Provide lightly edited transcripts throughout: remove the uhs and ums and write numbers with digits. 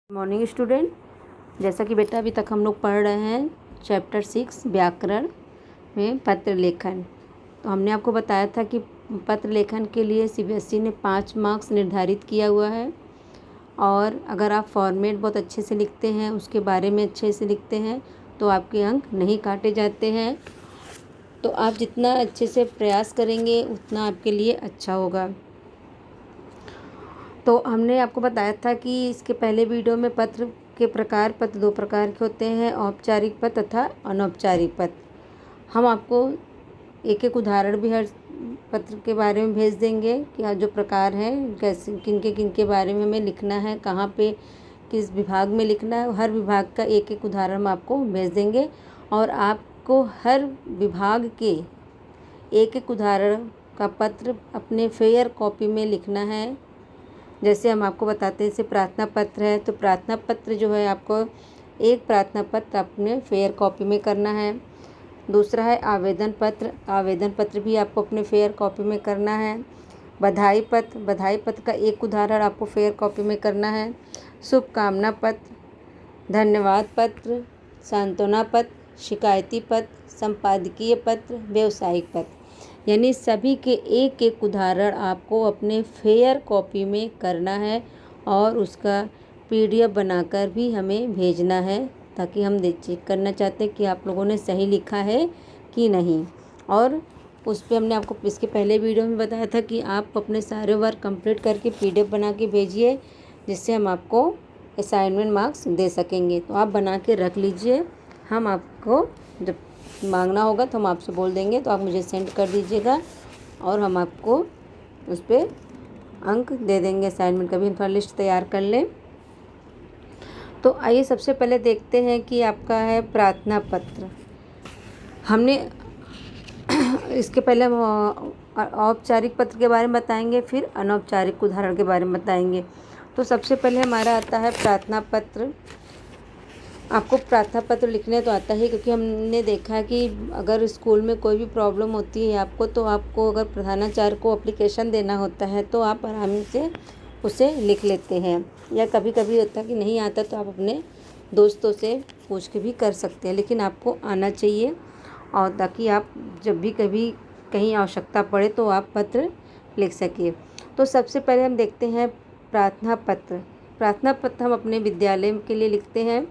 Morning student, जैसा कि बेटा अभी तक हम लोग पढ़ रहे हैं चैप्टर 6 व्याकरण में पत्र लेखन। तो हमने आपको बताया था कि पत्र लेखन के लिए सीबीएसई ने 5 मार्क्स निर्धारित किया हुआ है और अगर आप फॉर्मेट बहुत अच्छे से लिखते हैं, उसके बारे में अच्छे से लिखते हैं तो आपके अंक नहीं काटे जाते हैं। तो आप जितना अच्छे से प्रयास करेंगे उतना आपके लिए अच्छा होगा। तो हमने आपको बताया था कि इसके पहले वीडियो में पत्र के प्रकार, पत्र 2 प्रकार के होते हैं, औपचारिक पत्र तथा अनौपचारिक पत्र। हम आपको एक एक उदाहरण भी हर पत्र के बारे में भेज देंगे कि जो प्रकार हैं कैसे किन के बारे में हमें लिखना है, कहाँ पे किस विभाग में लिखना है। हर विभाग का एक एक उदाहरण हम आपको भेज देंगे और आपको हर विभाग के एक एक उदाहरण का पत्र अपने फेयर कॉपी में लिखना है। जैसे हम आपको बताते हैं, जैसे प्रार्थना पत्र है तो प्रार्थना पत्र जो है आपको एक प्रार्थना पत्र अपने फेयर कॉपी में करना है। दूसरा है आवेदन पत्र भी आपको अपने फेयर कॉपी में करना है। बधाई पत्र का एक उदाहरण आपको फेयर कॉपी में करना है। शुभकामना पत्र, धन्यवाद पत्र, सांत्वना पत्र, शिकायती पत्र, संपादकीय पत्र, व्यावसायिक पत्र, यानी सभी के एक एक उदाहरण आपको अपने फेयर कॉपी में करना है और उसका पीडीएफ बनाकर भी हमें भेजना है, ताकि हम चेक करना चाहते हैं कि आप लोगों ने सही लिखा है कि नहीं। और उस पर हमने आपको इसके पहले वीडियो में बताया था कि आप अपने सारे वर्क कंप्लीट करके पीडीएफ बना के भेजिए, जिससे हम आपको असाइनमेंट मार्क्स दे सकेंगे। तो आप बना के रख लीजिए, हम आपको जब मांगना होगा तो हम आपसे बोल देंगे, तो आप मुझे सेंड कर दीजिएगा और हम आपको उस पर अंक दे देंगे असाइनमेंट का भी। हम थोड़ा लिस्ट तैयार कर लें। तो आइए सबसे पहले देखते हैं कि आपका है प्रार्थना पत्र। हमने इसके पहले औपचारिक पत्र के बारे में बताएंगे, फिर अनौपचारिक उदाहरण के बारे में बताएंगे। तो सबसे पहले हमारा आता है प्रार्थना पत्र। आपको प्रार्थना पत्र लिखने तो आता है, क्योंकि हमने देखा कि अगर स्कूल में कोई भी प्रॉब्लम होती है आपको, तो आपको अगर प्रधानाचार्य को एप्लीकेशन देना होता है तो आप आराम से उसे लिख लेते हैं, या कभी कभी होता है कि नहीं आता तो आप अपने दोस्तों से पूछ के भी कर सकते हैं, लेकिन आपको आना चाहिए और ताकि आप जब भी कभी कहीं आवश्यकता पड़े तो आप पत्र लिख सकिए। तो सबसे पहले हम देखते हैं प्रार्थना पत्र। प्रार्थना पत्र हम अपने विद्यालय के लिए लिखते हैं,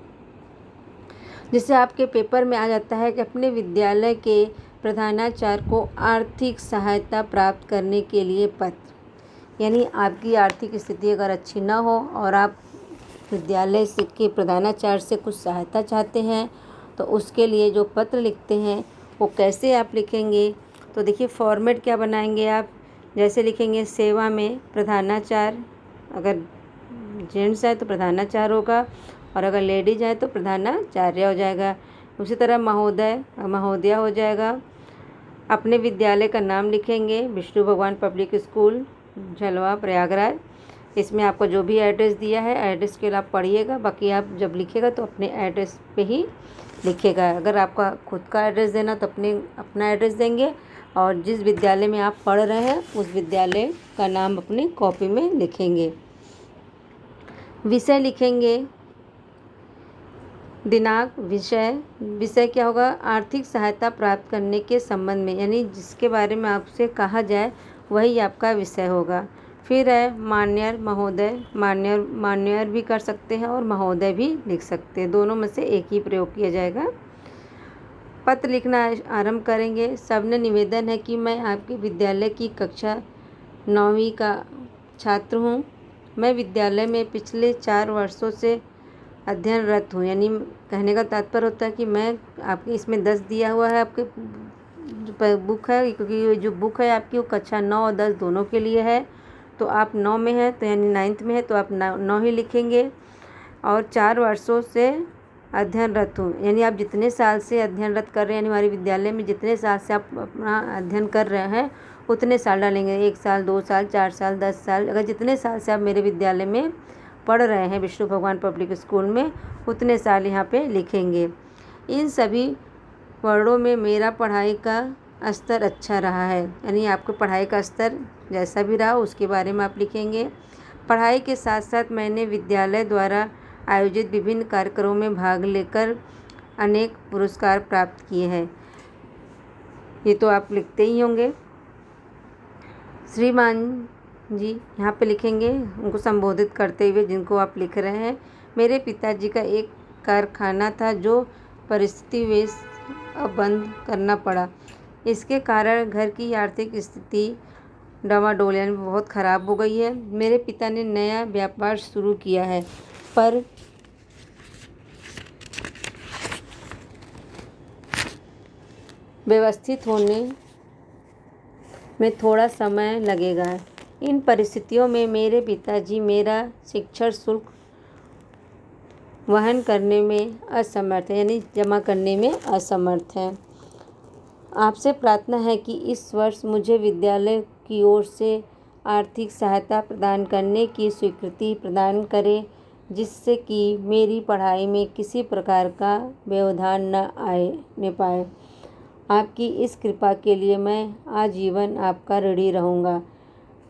जिससे आपके पेपर में आ जाता है कि अपने विद्यालय के प्रधानाचार्य को आर्थिक सहायता प्राप्त करने के लिए पत्र। यानी आपकी आर्थिक स्थिति अगर अच्छी ना हो और आप विद्यालय से के प्रधानाचार्य से कुछ सहायता चाहते हैं, तो उसके लिए जो पत्र लिखते हैं वो कैसे आप लिखेंगे। तो देखिए फॉर्मेट क्या बनाएंगे आप। जैसे लिखेंगे सेवा में प्रधानाचार्य, अगर जेंट्स है तो प्रधानाचार्य होगा और अगर लेडीज है तो प्रधानाचार्य हो जाएगा। उसी तरह महोदया हो जाएगा। अपने विद्यालय का नाम लिखेंगे, विष्णु भगवान पब्लिक स्कूल झलवा प्रयागराज। इसमें आपको जो भी एड्रेस दिया है एड्रेस के लिए आप पढ़िएगा, बाकी आप जब लिखेगा तो अपने एड्रेस पे ही लिखेगा। अगर आपका खुद का एड्रेस देना तो अपना एड्रेस देंगे, और जिस विद्यालय में आप पढ़ रहे हैं उस विद्यालय का नाम अपनी कॉपी में लिखेंगे। विषय लिखेंगे, दिनांक, विषय क्या होगा, आर्थिक सहायता प्राप्त करने के संबंध में, यानी जिसके बारे में आपसे कहा जाए वही आपका विषय होगा। फिर है मान्यर महोदय, मान्यर भी कर सकते हैं और महोदय भी लिख सकते हैं, दोनों में से एक ही प्रयोग किया जाएगा। पत्र लिखना आरंभ करेंगे। सबने निवेदन है कि मैं आपके विद्यालय की कक्षा 9वीं का छात्र हूँ। मैं विद्यालय में पिछले 4 वर्षों से अध्ययनरत हूँ। यानी कहने का तात्पर्य होता है कि मैं आपके इसमें 10 दिया हुआ है आपके जो बुक है, क्योंकि जो बुक है आपकी वो कक्षा 9 और 10 दोनों के लिए है। तो आप 9 में है तो यानी 9th में है तो आप 9 ही लिखेंगे। और 4 वर्षों से अध्ययनरत हूँ, यानी आप जितने साल से अध्ययनरत कर रहे हैं, यानी हमारे विद्यालय में जितने साल से आप अपना अध्ययन कर रहे हैं उतने साल डालेंगे। 1 साल, 2 साल, 4 साल, 10 साल, अगर जितने साल से आप मेरे विद्यालय में पढ़ रहे हैं विष्णु भगवान पब्लिक स्कूल में, उतने साल यहाँ पे लिखेंगे। इन सभी वर्णों में मेरा पढ़ाई का स्तर अच्छा रहा है, यानी आपको पढ़ाई का स्तर जैसा भी रहा उसके बारे में आप लिखेंगे। पढ़ाई के साथ साथ मैंने विद्यालय द्वारा आयोजित विभिन्न कार्यक्रमों में भाग लेकर अनेक पुरस्कार प्राप्त किए हैं। ये तो आप लिखते ही होंगे। श्रीमान जी यहाँ पे लिखेंगे उनको संबोधित करते हुए जिनको आप लिख रहे हैं। मेरे पिताजी का एक कारखाना था जो परिस्थितिवश अब बंद करना पड़ा। इसके कारण घर की आर्थिक स्थिति डामाडोल यानी बहुत ख़राब हो गई है। मेरे पिता ने नया व्यापार शुरू किया है पर व्यवस्थित होने में थोड़ा समय लगेगा। इन परिस्थितियों में मेरे पिताजी मेरा शिक्षण शुल्क वहन करने में असमर्थ है यानी जमा करने में असमर्थ है। आपसे प्रार्थना है कि इस वर्ष मुझे विद्यालय की ओर से आर्थिक सहायता प्रदान करने की स्वीकृति प्रदान करें जिससे कि मेरी पढ़ाई में किसी प्रकार का व्यवधान न पाए। आपकी इस कृपा के लिए मैं आजीवन आपका ऋणी रहूँगा।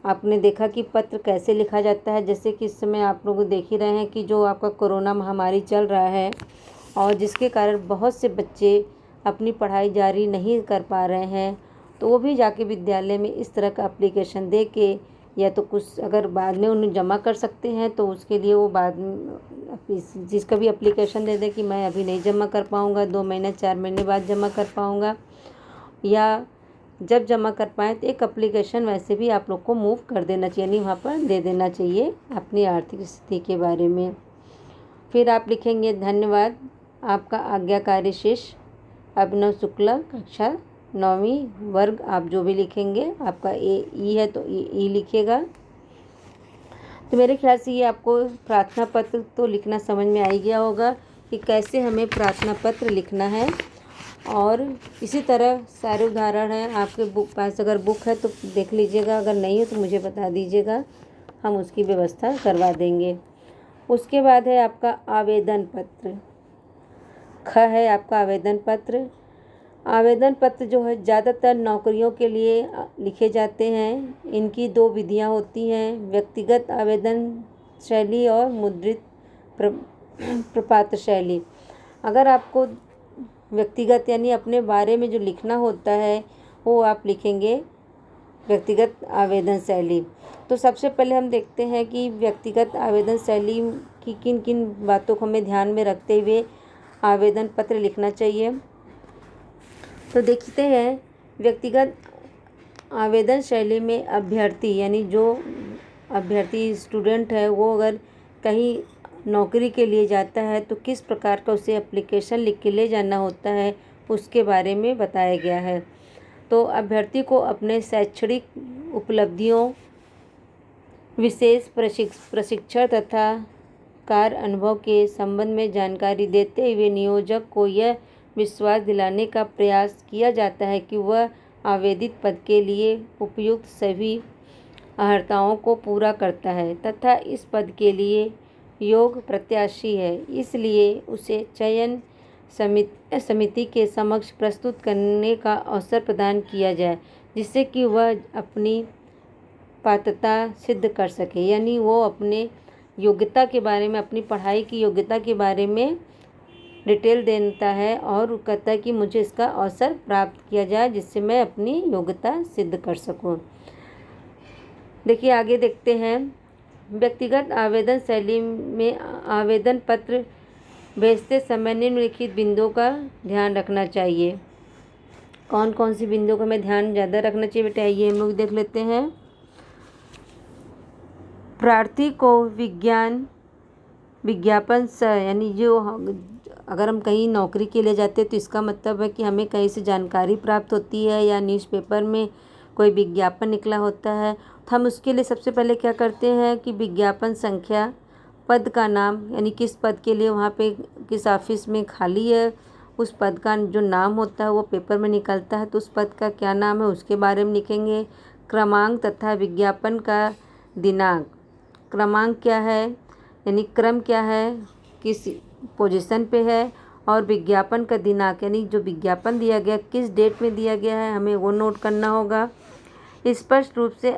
आपने देखा कि पत्र कैसे लिखा जाता है। जैसे कि इस समय आप लोग देख ही रहे हैं कि जो आपका कोरोना महामारी चल रहा है और जिसके कारण बहुत से बच्चे अपनी पढ़ाई जारी नहीं कर पा रहे हैं, तो वो भी जाके विद्यालय में इस तरह का एप्लीकेशन दे के या तो कुछ अगर बाद में उन्हें जमा कर सकते हैं तो उसके लिए वो बाद में जिसका भी एप्लीकेशन दे दें कि मैं अभी नहीं जमा कर पाऊँगा, 2 महीने 4 महीने बाद जमा कर पाऊँगा, या जब जमा कर पाएँ तो एक एप्लीकेशन वैसे भी आप लोग को मूव कर देना चाहिए, यानी वहाँ पर दे देना चाहिए अपनी आर्थिक स्थिति के बारे में। फिर आप लिखेंगे धन्यवाद। आपका आज्ञाकारी शिष्य अभिनव शुक्ला, कक्षा 9वीं वर्ग। आप जो भी लिखेंगे, आपका ई है तो ई लिखेगा। तो मेरे ख्याल से ये आपको प्रार्थना पत्र तो लिखना समझ में आ ही गया होगा कि कैसे हमें प्रार्थना पत्र लिखना है। और इसी तरह सारे उदाहरण हैं आपके पास। अगर बुक है तो देख लीजिएगा, अगर नहीं है तो मुझे बता दीजिएगा, हम उसकी व्यवस्था करवा देंगे। उसके बाद है आपका आवेदन पत्र। ख है आपका आवेदन पत्र। आवेदन पत्र जो है ज़्यादातर नौकरियों के लिए लिखे जाते हैं। इनकी 2 विधियां होती हैं, व्यक्तिगत आवेदन शैली और मुद्रित प्रपत्र शैली। अगर आपको व्यक्तिगत यानी अपने बारे में जो लिखना होता है वो आप लिखेंगे व्यक्तिगत आवेदन शैली। तो सबसे पहले हम देखते हैं कि व्यक्तिगत आवेदन शैली की किन किन बातों को हमें ध्यान में रखते हुए आवेदन पत्र लिखना चाहिए। तो देखते हैं व्यक्तिगत आवेदन शैली में अभ्यर्थी यानी जो अभ्यर्थी स्टूडेंट है वो अगर कहीं नौकरी के लिए जाता है तो किस प्रकार का उसे एप्लीकेशन लिख के ले जाना होता है उसके बारे में बताया गया है। तो अभ्यर्थी को अपने शैक्षणिक उपलब्धियों, विशेष प्रशिक्षण तथा कार्य अनुभव के संबंध में जानकारी देते हुए नियोजक को यह विश्वास दिलाने का प्रयास किया जाता है कि वह आवेदित पद के लिए उपयुक्त सभी अर्हताओं को पूरा करता है तथा इस पद के लिए योग्य प्रत्याशी है, इसलिए उसे चयन समिति के समक्ष प्रस्तुत करने का अवसर प्रदान किया जाए जिससे कि वह अपनी पात्रता सिद्ध कर सके। यानी वो अपने योग्यता के बारे में, अपनी पढ़ाई की योग्यता के बारे में डिटेल देता है और कहता है कि मुझे इसका अवसर प्राप्त किया जाए जिससे मैं अपनी योग्यता सिद्ध कर सकूं। देखिए आगे देखते हैं। व्यक्तिगत आवेदन शैली में आवेदन पत्र भेजते समय निम्नलिखित बिंदुओं का ध्यान रखना चाहिए। कौन कौन सी बिंदुओं का हमें ध्यान ज़्यादा रखना चाहिए बेटा, ये हम लोग देख लेते हैं। प्रार्थी को विज्ञापन से यानी जो अगर हम कहीं नौकरी के लिए जाते हैं तो इसका मतलब है कि हमें कहीं से जानकारी प्राप्त होती है या न्यूज़पेपर में कोई विज्ञापन निकला होता है, तो हम उसके लिए सबसे पहले क्या करते हैं कि विज्ञापन संख्या, पद का नाम यानी किस पद के लिए वहाँ पे किस ऑफिस में खाली है, उस पद का जो नाम होता है वो पेपर में निकलता है तो उस पद का क्या नाम है उसके बारे में लिखेंगे। क्रमांक तथा विज्ञापन का दिनांक, क्रमांक क्या है यानी क्रम क्या है, किस पोजीशन पे है, और विज्ञापन का दिनांक यानी जो विज्ञापन दिया गया किस डेट में दिया गया है हमें वो नोट करना होगा। स्पष्ट रूप से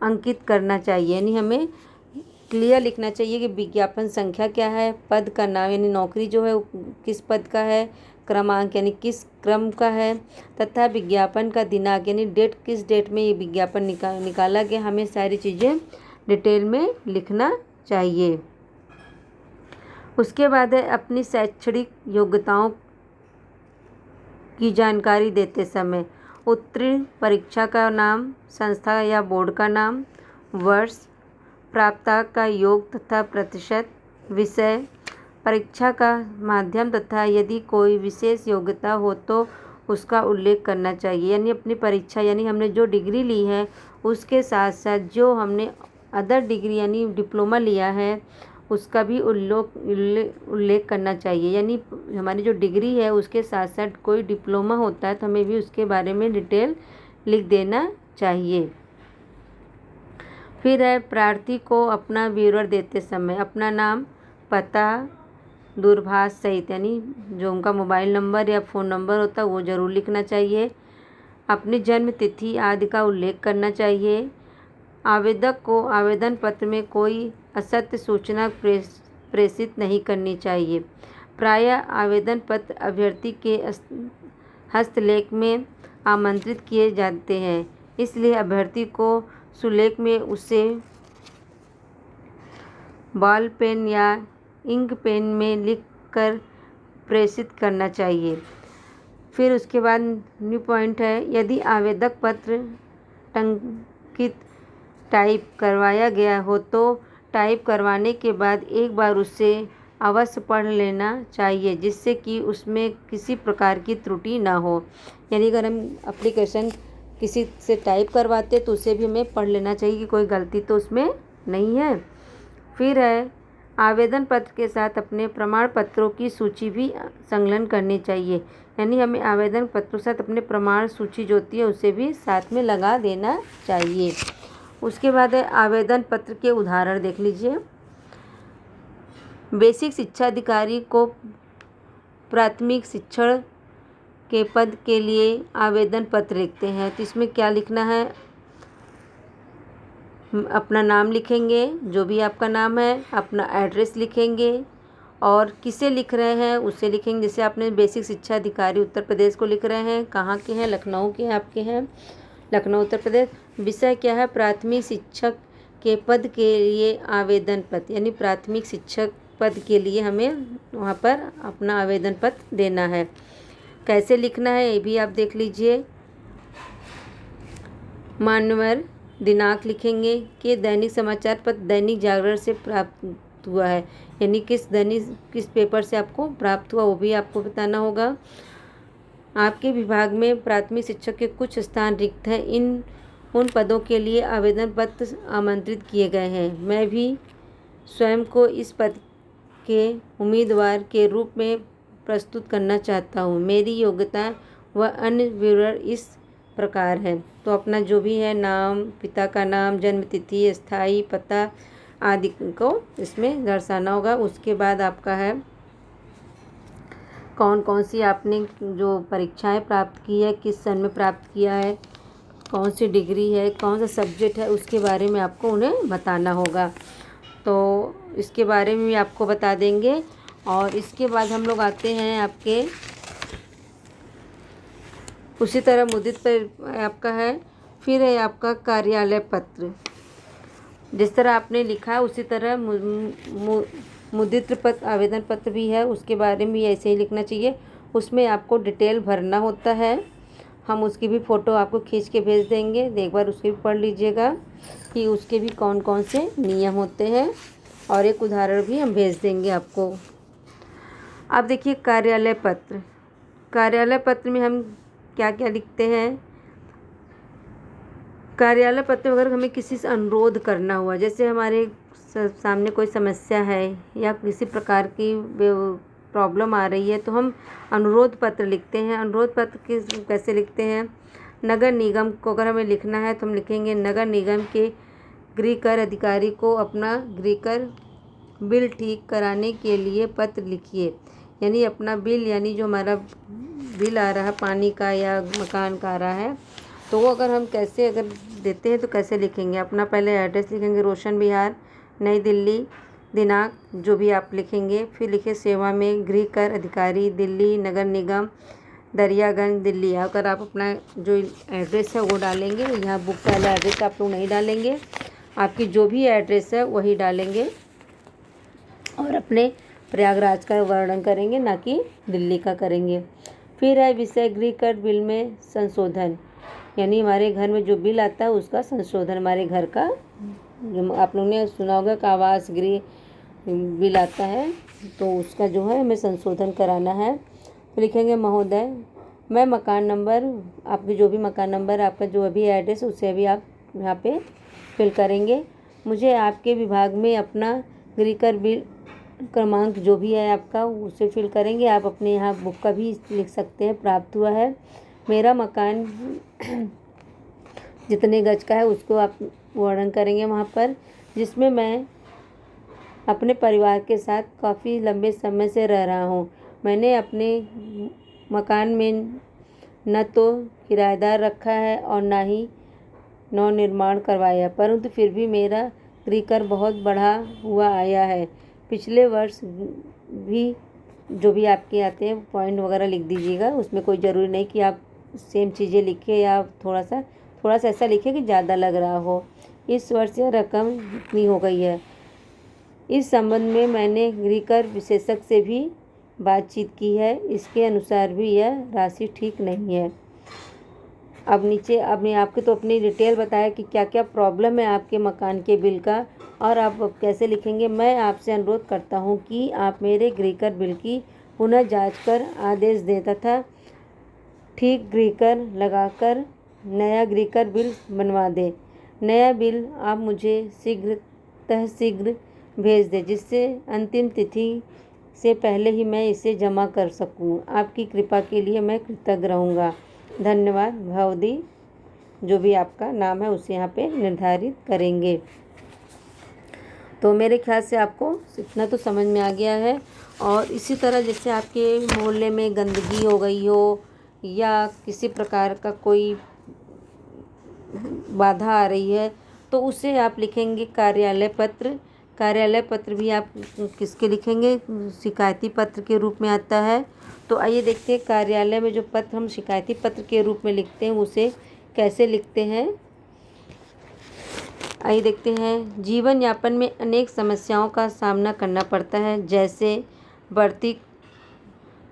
अंकित करना चाहिए, यानी हमें क्लियर लिखना चाहिए कि विज्ञापन संख्या क्या है, पद का नाम यानी नौकरी जो है वो किस पद का है, क्रमांक यानी किस क्रम का है, तथा विज्ञापन का दिनांक यानी डेट, किस डेट में ये विज्ञापन निकाला गया। हमें सारी चीज़ें डिटेल में लिखना चाहिए। उसके बाद है अपनी शैक्षणिक योग्यताओं की जानकारी देते समय उत्तीर्ण परीक्षा का नाम, संस्था या बोर्ड का नाम, वर्ष, प्राप्तांक का योग तथा प्रतिशत, विषय, परीक्षा का माध्यम तथा यदि कोई विशेष योग्यता हो तो उसका उल्लेख करना चाहिए। यानी अपनी परीक्षा यानी हमने जो डिग्री ली है उसके साथ साथ जो हमने अदर डिग्री यानी डिप्लोमा लिया है उसका भी उल्लेख करना चाहिए। यानी हमारी जो डिग्री है उसके साथ साथ कोई डिप्लोमा होता है तो हमें भी उसके बारे में डिटेल लिख देना चाहिए। फिर है प्रार्थी को अपना विवरण देते समय अपना नाम, पता, दूरभाष सहित यानी जो उनका मोबाइल नंबर या फ़ोन नंबर होता है वो ज़रूर लिखना चाहिए। अपनी जन्म तिथि आदि का उल्लेख करना चाहिए। आवेदक को आवेदन पत्र में कोई असत्य सूचना प्रेषित नहीं करनी चाहिए। प्रायः आवेदन पत्र अभ्यर्थी के हस्तलेख में आमंत्रित किए जाते हैं, इसलिए अभ्यर्थी को सुलेख में उसे बॉल पेन या इंक पेन में लिखकर प्रेषित करना चाहिए। फिर उसके बाद न्यू पॉइंट है, यदि आवेदक पत्र टंकित टाइप करवाया गया हो तो टाइप करवाने के बाद एक बार उसे अवश्य पढ़ लेना चाहिए जिससे कि उसमें किसी प्रकार की त्रुटि ना हो। यानी अगर हम एप्लीकेशन किसी से टाइप करवाते तो उसे भी हमें पढ़ लेना चाहिए कि कोई गलती तो उसमें नहीं है। फिर है आवेदन पत्र के साथ अपने प्रमाण पत्रों की सूची भी संलग्न करनी चाहिए। यानी हमें आवेदन पत्रों के साथ अपने प्रमाण सूची जो होती है उसे भी साथ में लगा देना चाहिए। उसके बाद है आवेदन पत्र के उदाहरण देख लीजिए। बेसिक शिक्षा अधिकारी को प्राथमिक शिक्षण के पद के लिए आवेदन पत्र लिखते हैं तो इसमें क्या लिखना है, अपना नाम लिखेंगे, जो भी आपका नाम है, अपना एड्रेस लिखेंगे और किसे लिख रहे हैं उसे लिखेंगे। जैसे आपने बेसिक शिक्षा अधिकारी उत्तर प्रदेश को लिख रहे हैं, कहाँ के हैं, लखनऊ के आपके हैं, लखनऊ उत्तर प्रदेश। विषय क्या है, प्राथमिक शिक्षक के पद के लिए आवेदन पत्र, यानी प्राथमिक शिक्षक पद के लिए हमें वहाँ पर अपना आवेदन पत्र देना है। कैसे लिखना है ये भी आप देख लीजिए। मान्यवर दिनांक लिखेंगे कि दैनिक समाचार पत्र दैनिक जागरण से प्राप्त हुआ है, यानी किस पेपर से आपको प्राप्त हुआ वो भी आपको बताना होगा। आपके विभाग में प्राथमिक शिक्षक के कुछ स्थान रिक्त हैं, उन पदों के लिए आवेदन पत्र आमंत्रित किए गए हैं। मैं भी स्वयं को इस पद के उम्मीदवार के रूप में प्रस्तुत करना चाहता हूँ। मेरी योग्यता व अन्य विवरण इस प्रकार है। तो अपना जो भी है नाम, पिता का नाम, जन्म तिथि, स्थायी पता आदि को इसमें दर्शाना होगा। उसके बाद आपका है कौन कौन सी आपने जो परीक्षाएं प्राप्त की है, किस सन में प्राप्त किया है, कौन सी डिग्री है, कौन सा सब्जेक्ट है, उसके बारे में आपको उन्हें बताना होगा। तो इसके बारे में भी आपको बता देंगे। और इसके बाद हम लोग आते हैं आपके उसी तरह मुद्रित पर आपका है। फिर है आपका कार्यालय पत्र, जिस तरह आपने लिखा है उसी तरह मुद्रित पत्र आवेदन पत्र भी है, उसके बारे में ऐसे ही लिखना चाहिए। उसमें आपको डिटेल भरना होता है, हम उसकी भी फ़ोटो आपको खींच के भेज देंगे, एक बार उसके भी पढ़ लीजिएगा कि उसके भी कौन कौन से नियम होते हैं और एक उदाहरण भी हम भेज देंगे आपको। अब देखिए कार्यालय पत्र, कार्यालय पत्र में हम क्या क्या लिखते हैं। कार्यालय पत्र अगर हमें किसी से अनुरोध करना हुआ, जैसे हमारे सामने कोई समस्या है या किसी प्रकार की प्रॉब्लम आ रही है तो हम अनुरोध पत्र लिखते हैं। अनुरोध पत्र कैसे लिखते हैं, नगर निगम को अगर हमें लिखना है तो हम लिखेंगे नगर निगम के गृह कर अधिकारी को अपना गृह कर बिल ठीक कराने के लिए पत्र लिखिए। यानी अपना बिल, यानी जो हमारा बिल आ रहा है पानी का या मकान का आ रहा है तो वो अगर हम कैसे अगर देते हैं तो कैसे लिखेंगे, अपना पहले एड्रेस लिखेंगे, रोशन विहार नई दिल्ली, दिनांक जो भी आप लिखेंगे, फिर लिखिए सेवा में गृह कर अधिकारी, दिल्ली नगर निगम, दरियागंज, दिल्ली। अगर आप अपना जो एड्रेस है वो डालेंगे, यहाँ बुक वाला एड्रेस आप लोग नहीं डालेंगे, आपकी जो भी एड्रेस है वही डालेंगे और अपने प्रयागराज का वर्णन करेंगे, ना कि दिल्ली का करेंगे। फिर है विषय गृह कर बिल में संशोधन, यानी हमारे घर में जो बिल आता है उसका संशोधन, हमारे घर का आप लोगों ने सुना होगा कि आवास गृह बिल आता है, तो उसका जो है हमें संशोधन कराना है। तो लिखेंगे महोदय, मैं मकान नंबर, आपके जो भी मकान नंबर, आपका जो अभी एड्रेस उसे भी आप यहाँ पे फिल करेंगे। मुझे आपके विभाग में अपना गृह कर बिल क्रमांक जो भी है आपका उसे फिल करेंगे। आप अपने यहाँ बुक का भी लिख सकते हैं, प्राप्त हुआ है। मेरा मकान जितने गज का है उसको आप वर्णन करेंगे वहाँ पर, जिसमें मैं अपने परिवार के साथ काफ़ी लंबे समय से रह रहा हूँ। मैंने अपने मकान में न तो किराएदार रखा है और ना ही नव निर्माण करवाया, परंतु फिर भी मेरा गृह कर बहुत बढ़ा हुआ आया है। पिछले वर्ष भी जो भी आपके आते हैं पॉइंट वगैरह लिख दीजिएगा, उसमें कोई ज़रूरी नहीं कि आप सेम चीज़ें लिखें या थोड़ा सा ऐसा लिखें कि ज़्यादा लग रहा हो। इस वर्ष यह रकम इतनी हो गई है। इस संबंध में मैंने गृह कर विशेषज्ञ से भी बातचीत की है, इसके अनुसार भी यह राशि ठीक नहीं है। अब नीचे आपने आपके तो अपनी डिटेल बताया कि क्या क्या प्रॉब्लम है आपके मकान के बिल का, और आप अब कैसे लिखेंगे। मैं आपसे अनुरोध करता हूं कि आप मेरे गृह कर बिल की पुनः जांच कर आदेश दें तथा ठीक गृह कर लगाकर नया गृह कर बिल बनवा दें। नया बिल आप मुझे शीघ्र भेज दें, जिससे अंतिम तिथि से पहले ही मैं इसे जमा कर सकूं। आपकी कृपा के लिए मैं कृतज्ञ रहूँगा। धन्यवाद। भवदी, जो भी आपका नाम है उसे यहाँ पे निर्धारित करेंगे। तो मेरे ख्याल से आपको इतना तो समझ में आ गया है। और इसी तरह जैसे आपके मोहल्ले में गंदगी हो गई हो या किसी प्रकार का कोई बाधा आ रही है, तो उसे आप लिखेंगे कार्यालय पत्र। कार्यालय पत्र भी आप किसके लिखेंगे, शिकायती पत्र के रूप में आता है। तो आइए देखते हैं कार्यालय में जो पत्र हम शिकायती पत्र के रूप में लिखते हैं उसे कैसे लिखते हैं। आइए देखते हैं। जीवन यापन में अनेक समस्याओं का सामना करना पड़ता है, जैसे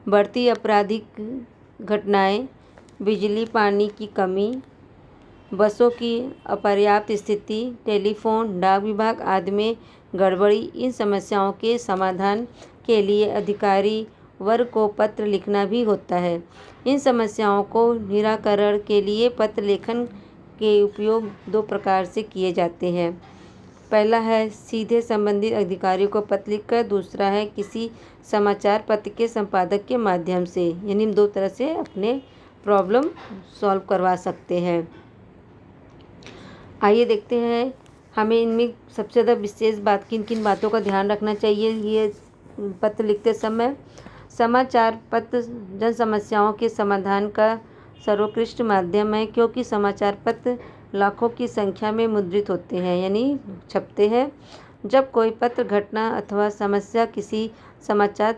बढ़ती आपराधिक घटनाएं, बिजली पानी की कमी, बसों की अपर्याप्त स्थिति, टेलीफोन डाक विभाग आदि में गड़बड़ी। इन समस्याओं के समाधान के लिए अधिकारी वर्ग को पत्र लिखना भी होता है। इन समस्याओं को निराकरण के लिए पत्र लेखन के उपयोग दो प्रकार से किए जाते हैं। पहला है सीधे संबंधित अधिकारियों को पत्र लिखकर, दूसरा है किसी समाचार पत्र के संपादक के माध्यम से। यानी हम दो तरह से अपने प्रॉब्लम सॉल्व करवा सकते हैं। आइए देखते हैं हमें इनमें सबसे ज़्यादा विशेष बात किन किन बातों का ध्यान रखना चाहिए ये पत्र लिखते समय। समाचार पत्र जन समस्याओं के समाधान का सर्वोत्कृष्ट माध्यम है, क्योंकि समाचार पत्र लाखों की संख्या में मुद्रित होते हैं, यानी छपते हैं। जब कोई पत्र घटना अथवा समस्या किसी समाचार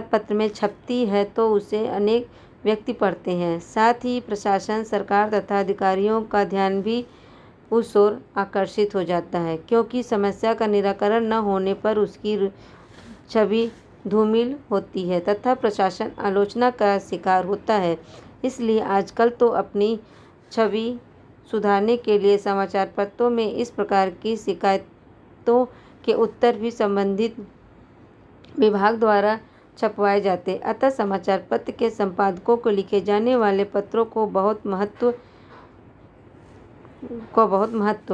पत्र में छपती है तो उसे अनेक व्यक्ति पढ़ते हैं। साथ ही प्रशासन, सरकार तथा अधिकारियों का ध्यान भी उस ओर आकर्षित हो जाता है, क्योंकि समस्या का निराकरण न होने पर उसकी छवि धूमिल होती है तथा प्रशासन आलोचना का शिकार होता है। इसलिए आजकल तो अपनी छवि सुधारने के लिए समाचार पत्रों में इस प्रकार की शिकायतों के उत्तर भी संबंधित विभाग द्वारा छपवाए जाते। अतः समाचार पत्र के संपादकों को लिखे जाने वाले पत्रों को बहुत महत्व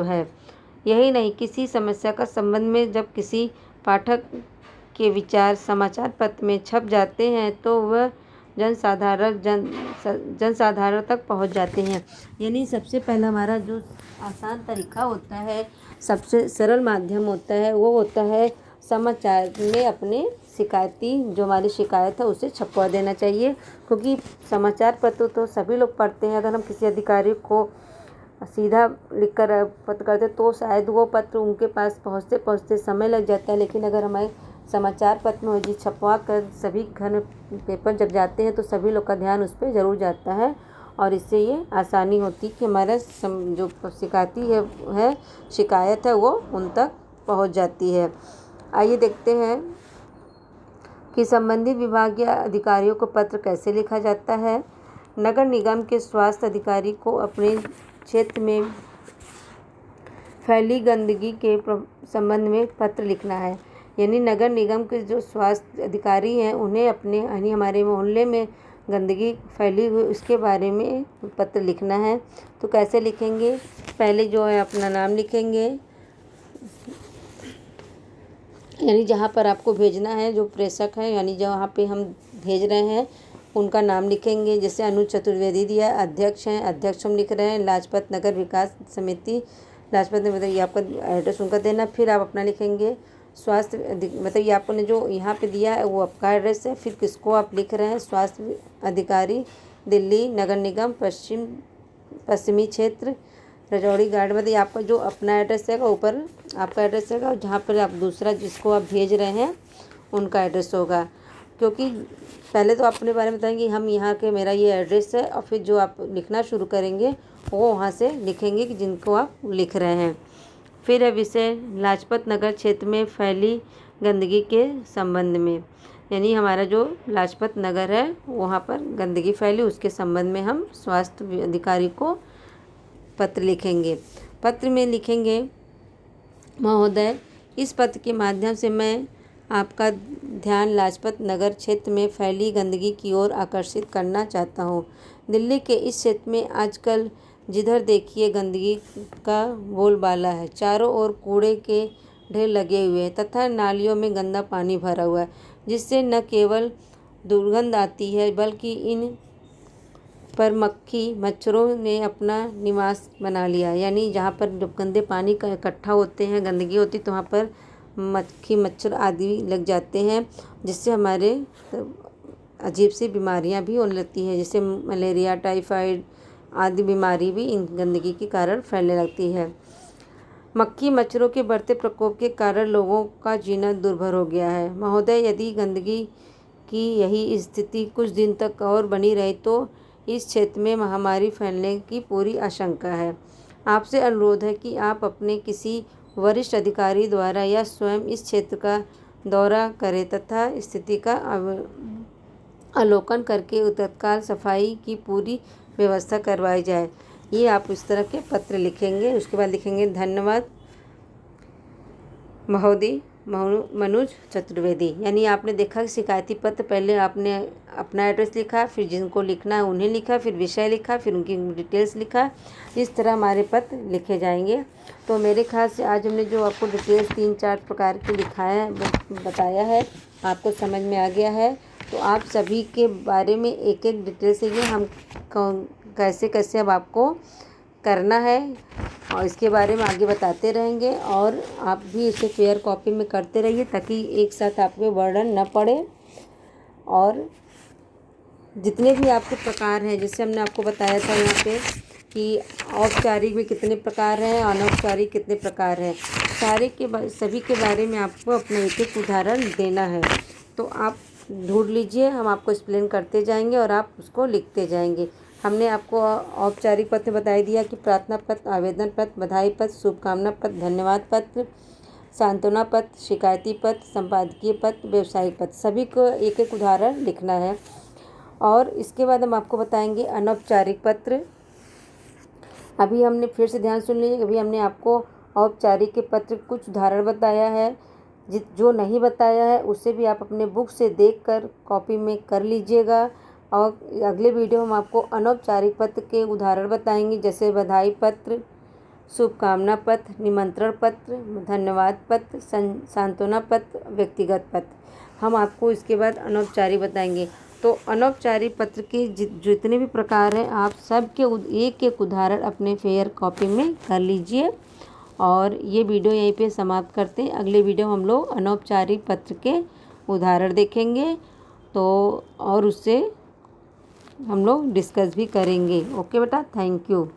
है। यही नहीं, किसी समस्या का संबंध में जब किसी पाठक के विचार समाचार पत्र में छप जाते हैं तो वह जनसाधारण तक पहुंच जाते हैं। यानी सबसे पहला हमारा जो आसान तरीका होता है, सबसे सरल माध्यम होता है, वो होता है समाचार में अपने जो हमारी शिकायत है उसे छपवा देना चाहिए, क्योंकि समाचार पत्र तो सभी लोग पढ़ते हैं। अगर हम किसी अधिकारी को सीधा लिख कर पत्र करते तो शायद वो पत्र उनके पास पहुँचते पहुँचते समय लग जाता है। लेकिन अगर हमारे समाचार पत्र में जी छपवा कर सभी घर में पेपर जब जाते हैं तो सभी लोग का ध्यान उस पर ज़रूर जाता है और इससे ये आसानी होती कि हमारा जो शिकायत है वो उन तक पहुंच जाती है। आइए देखते हैं कि संबंधित विभाग या अधिकारियों को पत्र कैसे लिखा जाता है। नगर निगम के स्वास्थ्य अधिकारी को अपने क्षेत्र में फैली गंदगी के संबंध में पत्र लिखना है। यानी नगर निगम के जो स्वास्थ्य अधिकारी हैं उन्हें अपने यानी हमारे मोहल्ले में गंदगी फैली हुई उसके बारे में पत्र लिखना है। तो कैसे लिखेंगे, पहले जो है अपना नाम लिखेंगे, यानी जहाँ पर आपको भेजना है जो प्रेषक है यानी जहाँ पे हम भेज रहे हैं उनका नाम लिखेंगे। जैसे अनुज चतुर्वेदी दिया, अध्यक्ष हैं, अध्यक्ष हम लिख रहे हैं लाजपत नगर विकास समिति लाजपत नगर, ये आपका एड्रेस उनका देना। फिर आप अपना लिखेंगे स्वास्थ्य मतलब ये आपने जो यहाँ पे दिया है वो आपका एड्रेस है। फिर किसको आप लिख रहे हैं, स्वास्थ्य अधिकारी दिल्ली नगर निगम पश्चिमी क्षेत्र रजौड़ी गार्ड, मतलब आपका जो अपना एड्रेस रहेगा ऊपर आपका एड्रेस रहेगा और जहाँ पर आप दूसरा जिसको आप भेज रहे हैं उनका एड्रेस होगा। क्योंकि पहले तो आप अपने बारे में बताएंगे हम यहाँ के मेरा ये एड्रेस है और फिर जो आप लिखना शुरू करेंगे वो वहाँ से लिखेंगे कि जिनको आप लिख रहे हैं। फिर है विषय लाजपत नगर क्षेत्र में फैली गंदगी के संबंध में, यानी हमारा जो लाजपत नगर है वहाँ पर गंदगी फैली उसके संबंध में हम स्वास्थ्य अधिकारी को पत्र लिखेंगे। पत्र में लिखेंगे महोदय, इस पत्र के माध्यम से मैं आपका ध्यान लाजपत नगर क्षेत्र में फैली गंदगी की ओर आकर्षित करना चाहता हूँ। दिल्ली के इस क्षेत्र में आजकल जिधर देखिए गंदगी का बोलबाला है। चारों ओर कूड़े के ढेर लगे हुए हैं तथा नालियों में गंदा पानी भरा हुआ है, जिससे न केवल दुर्गंध आती है बल्कि इन पर मक्खी मच्छरों ने अपना निवास बना लिया। यानी जहाँ पर जब गंदे पानी का इकट्ठा होते हैं गंदगी होती तो वहाँ पर मक्खी मच्छर आदि लग जाते हैं, जिससे हमारे अजीब सी बीमारियाँ भी होने लगती हैं, जैसे मलेरिया टाइफाइड आदि बीमारी भी इन गंदगी के कारण फैलने लगती है। मक्खी मच्छरों के बढ़ते प्रकोप के कारण लोगों का जीना दुर्भर हो गया है। महोदय, यदि गंदगी की यही स्थिति कुछ दिन तक और बनी रही तो इस क्षेत्र में महामारी फैलने की पूरी आशंका है। आपसे अनुरोध है कि आप अपने किसी वरिष्ठ अधिकारी द्वारा या स्वयं इस क्षेत्र का दौरा करें तथा स्थिति का अवलोकन करके तत्काल सफाई की पूरी व्यवस्था करवाई जाए। ये आप इस तरह के पत्र लिखेंगे। उसके बाद लिखेंगे धन्यवाद महोदय मनोज चतुर्वेदी। यानी आपने देखा कि शिकायती पत्र पहले आपने अपना एड्रेस लिखा, फिर जिनको लिखना है उन्हें लिखा, फिर विषय लिखा, फिर उनकी डिटेल्स लिखा। इस तरह हमारे पत्र लिखे जाएंगे। तो मेरे ख्याल से आज हमने जो आपको डिटेल्स 3-4 प्रकार की लिखाया बताया है आपको समझ में आ गया है। तो आप सभी के बारे में एक एक डिटेल से ये हम कैसे कैसे अब आपको करना है और इसके बारे में आगे बताते रहेंगे और आप भी इसे फेयर कॉपी में करते रहिए ताकि एक साथ आपके वर्णन न पड़े। और जितने भी आपके प्रकार हैं, जैसे हमने आपको बताया था यहाँ पे कि औपचारिक में कितने प्रकार हैं, अनौपचारिक कितने प्रकार हैं, सभी के बारे में आपको अपना एक उदाहरण देना है। तो आप ढूंढ लीजिए, हम आपको एक्सप्लेन करते जाएंगे और आप उसको लिखते जाएंगे। हमने आपको औपचारिक पत्र बता दिया कि प्रार्थना पत्र, आवेदन पत्र, बधाई पत्र, शुभकामना पत्र, धन्यवाद पत्र, सांत्वना पत्र, शिकायती पत्र, संपादकीय पत्र, व्यवसायिक पत्र, सभी को एक एक उदाहरण लिखना है। और इसके बाद हम आपको बताएंगे अनौपचारिक पत्र। अभी हमने फिर से ध्यान सुन लीजिए, अभी हमने आपको औपचारिक के पत्र कुछ उदाहरण बताया है। जो नहीं बताया है उसे भी आप अपने बुक से देखकर कॉपी में कर लीजिएगा। और अगले वीडियो हम आपको अनौपचारिक पत्र के उदाहरण बताएंगे, जैसे बधाई पत्र, शुभकामना पत्र, निमंत्रण पत्र, धन्यवाद पत्र, सांत्वना पत्र, व्यक्तिगत पत्र। हम आपको इसके बाद अनौपचारिक बताएंगे। तो अनौपचारिक पत्र के जितने भी प्रकार हैं आप सब के एक एक उदाहरण अपने फेयर कॉपी में कर लीजिए। और ये वीडियो यहीं पे समाप्त करते हैं। अगले वीडियो हम लोग अनौपचारिक पत्र के उदाहरण देखेंगे तो और उससे हम लोग डिस्कस भी करेंगे। ओके बेटा, थैंक यू।